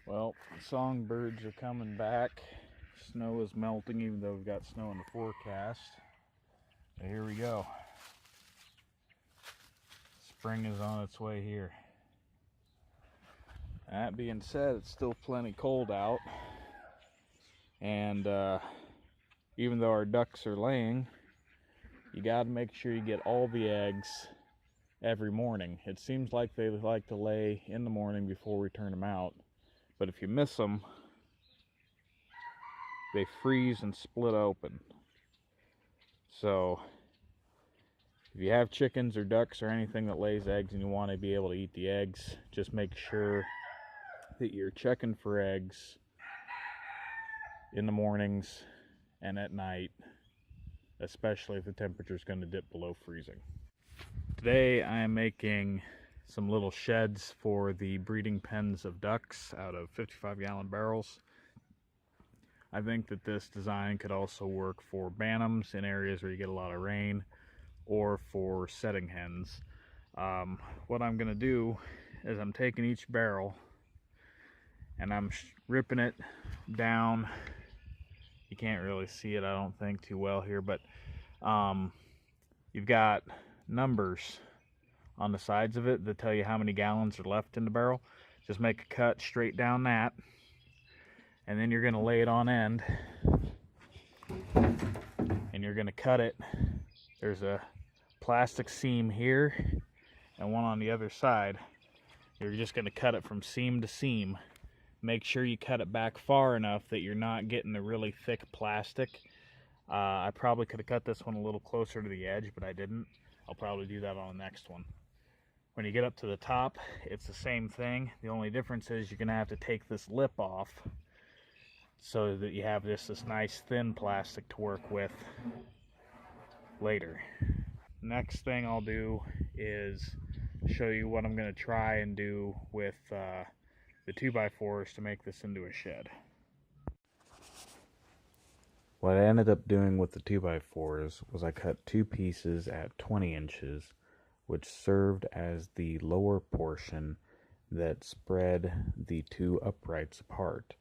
Well, the songbirds are coming back. Snow is melting, even though we've got snow in the forecast. But here we go. Spring is on its way here. That being said, it's still plenty cold out. And even though our ducks are laying, you got to make sure you get all the eggs every morning. It seems like they like to lay in the morning before we turn them out. But if you miss them, they freeze and split open. So if you have chickens or ducks or anything that lays eggs and you want to be able to eat the eggs, just make sure that you're checking for eggs in the mornings and at night, especially if the temperature is going to dip below freezing. Today I am making some little sheds for the breeding pens of ducks out of 55-gallon barrels. I think that this design could also work for bantams in areas where you get a lot of rain, or for setting hens. What I'm going to do is I'm taking each barrel and I'm ripping it down. You can't really see it, I don't think, too well here, but you've got numbers on the sides of it that tell you how many gallons are left in the barrel. Just make a cut straight down that, and then you're going to lay it on end and you're going to cut it. There's a plastic seam here and one on the other side. You're just going to cut it from seam to seam. Make sure you cut it back far enough that you're not getting the really thick plastic. I probably could have cut this one a little closer to the edge, but I didn't. I'll probably do that on the next one. When you get up to the top, it's the same thing. The only difference is you're going to have to take this lip off so that you have this nice thin plastic to work with later. Next thing I'll do is show you what I'm going to try and do with the 2x4s to make this into a shed. What I ended up doing with the 2x4s was I cut two pieces at 20 inches, which served as the lower portion that spread the two uprights apart.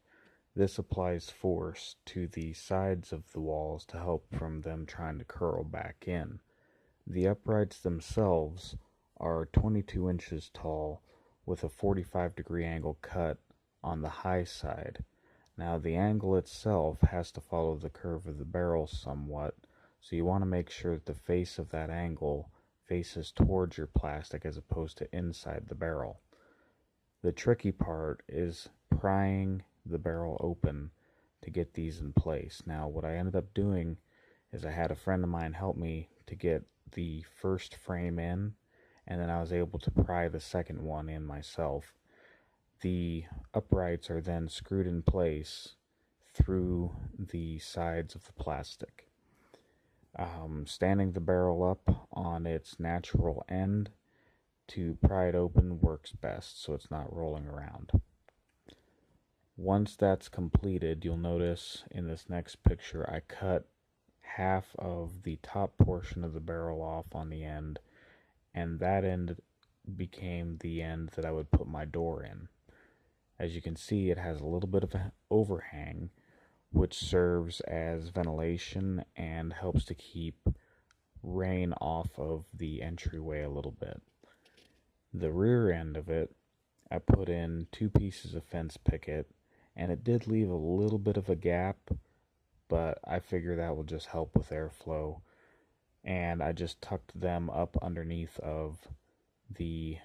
This applies force to the sides of the walls to help from them trying to curl back in. The uprights themselves are 22 inches tall with a 45-degree angle cut on the high side. Now the angle itself has to follow the curve of the barrel somewhat, so you want to make sure that the face of that angle faces towards your plastic as opposed to inside the barrel. The tricky part is prying the barrel open to get these in place. Now what I ended up doing is I had a friend of mine help me to get the first frame in, and then I was able to pry the second one in myself. The uprights are then screwed in place through the sides of the plastic. Standing the barrel up on its natural end to pry it open works best, so it's not rolling around. Once that's completed, you'll notice in this next picture I cut half of the top portion of the barrel off on the end, and that end became the end that I would put my door in. As you can see, it has a little bit of an overhang, which serves as ventilation and helps to keep rain off of the entryway a little bit. The rear end of it, I put in two pieces of fence picket, and it did leave a little bit of a gap, but I figure that will just help with airflow, and I just tucked them up underneath of the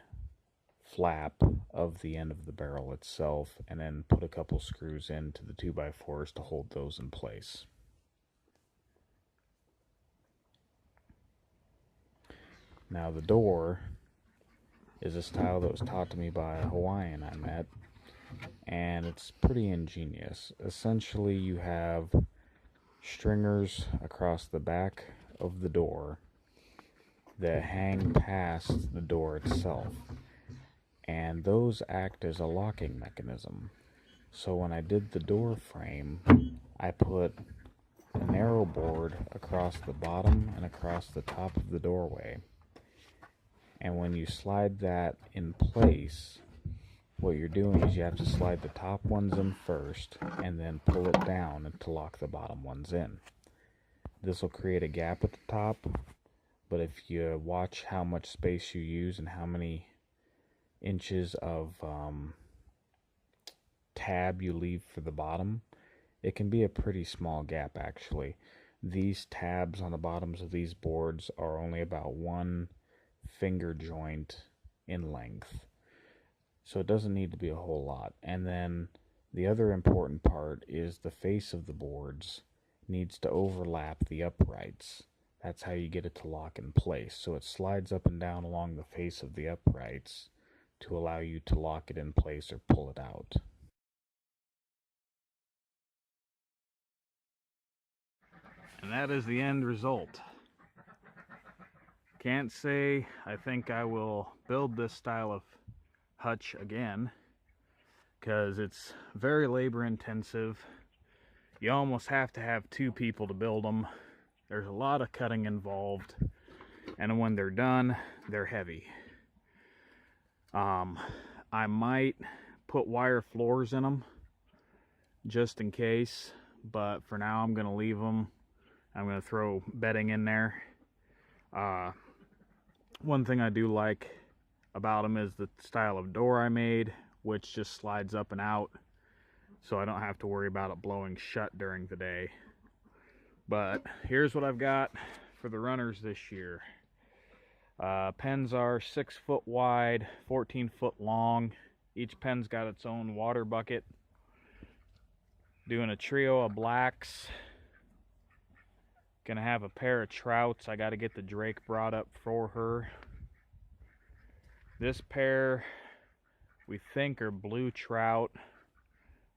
flap of the end of the barrel itself, and then put a couple screws into the 2x4s to hold those in place. Now the door is a style that was taught to me by a Hawaiian I met, and it's pretty ingenious. Essentially you have stringers across the back of the door that hang past the door itself, and those act as a locking mechanism. So when I did the door frame, I put a narrow board across the bottom and across the top of the doorway, and when you slide that in place, what you're doing is you have to slide the top ones in first and then pull it down to lock the bottom ones in. This will create a gap at the top, but if you watch how much space you use and how many inches of tab you leave for the bottom, it can be a pretty small gap actually. These tabs on the bottoms of these boards are only about 1 finger joint in length, so it doesn't need to be a whole lot. And then the other important part is the face of the boards needs to overlap the uprights. That's how you get it to lock in place. So it slides up and down along the face of the uprights to allow you to lock it in place or pull it out. And that is the end result. Can't say I think I will build this style of hutch again, because it's very labor intensive. You almost have to have 2 people to build them. There's a lot of cutting involved, and when they're done, they're heavy. I might put wire floors in them just in case, but for now I'm going to leave them. I'm going to throw bedding in there. One thing I do like about them is the style of door I made, which just slides up and out, so I don't have to worry about it blowing shut during the day. But here's what I've got for the runners this year. Pens are 6 foot wide, 14 foot long. Each pen's got its own water bucket. Doing a trio of blacks. Gonna have a pair of trouts. I gotta get the drake brought up for her. This pair we think are blue trout.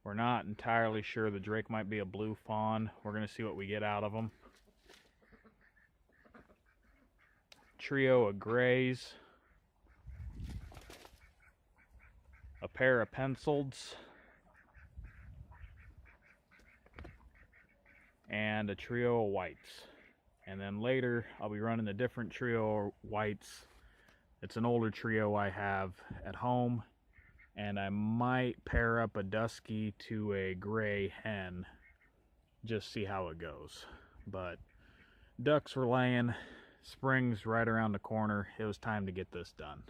We're not entirely sure. The drake might be a blue fawn. We're gonna see what we get out of them. Trio of grays. A pair of pencileds. And a trio of whites. And then later I'll be running a different trio of whites. It's an older trio I have at home, and I might pair up a dusky to a gray hen, just see how it goes. But ducks were laying, spring's right around the corner. It was time to get this done.